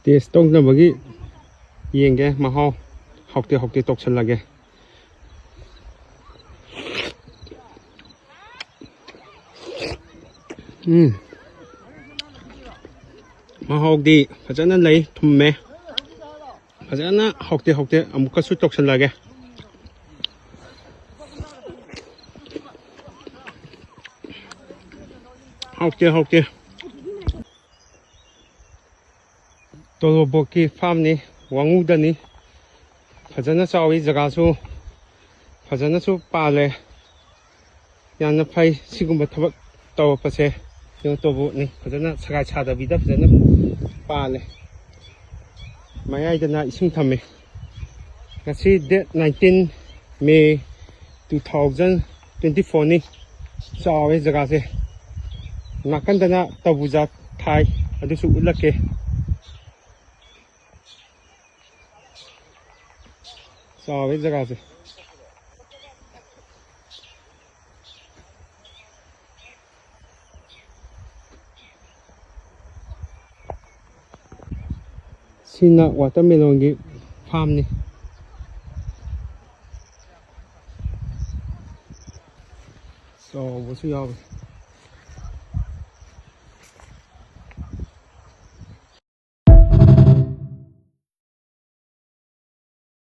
test ꯇꯧꯅꯕꯒꯤ ꯌꯦꯡꯒꯦ ꯃꯍꯥꯎ ꯍꯥꯎꯇꯦ ꯍꯥꯎꯇꯦ ꯇꯧꯁꯜꯂꯒꯦ ꯃꯍꯥꯎꯗꯤ ꯐꯖꯅ ꯂꯩ ꯊꯨꯝꯃꯦ ꯐꯖꯅ ꯍꯥꯎꯇꯦ ꯍꯥꯎꯇꯦ ꯑꯃꯨꯛꯀꯁꯨ ꯇꯧꯁꯜꯂꯒꯦ ꯍꯥꯎꯇꯦ ꯍꯥꯎꯇꯦ ꯇꯣꯔꯣꯕꯣꯠꯀꯤ ꯐꯥꯔꯝꯅꯤ ꯋꯥꯡꯉꯨꯗꯅꯤ ꯐꯖꯅ ꯆꯥꯎꯏ ꯖꯒꯥꯁꯨ ꯐꯖꯅꯁꯨ ꯄꯥꯜꯂꯦ ꯌꯥꯝꯅ ꯐꯩ ꯁꯤꯒꯨꯝꯕ ꯊꯕꯛ ꯇꯧꯔꯛꯄꯁꯦ ꯇꯣꯔꯕꯣꯠꯅꯤ ꯐꯖꯅ ꯁꯒꯥꯏ ꯁꯥꯗꯕꯤꯗ ꯐꯖꯅ ꯄꯥꯜꯂꯦ ꯃꯌꯥꯏꯗꯅ ꯏꯁꯤꯡ ꯊꯝꯃꯦ ꯉꯁꯤ ꯗꯦꯠ 19 ꯃꯦ 2024ꯅꯤ ꯆꯥꯎꯋꯦ ꯖꯒꯥꯁꯦ ꯅꯥꯀꯟꯗꯅ ꯇꯔꯕꯨꯖꯥ ꯊꯥꯏ ꯑꯗꯨꯁꯨ ꯎꯠꯂꯛꯀꯦ ꯆꯥꯎꯋꯦ ꯖꯒꯥꯁꯦ ꯁꯤꯅ ꯋꯥꯇꯔꯃꯦꯂꯣꯟꯒꯤ ꯐꯥꯔꯝꯅꯤ ꯆꯥꯎꯕꯁꯨ ꯌꯥꯎꯋꯤ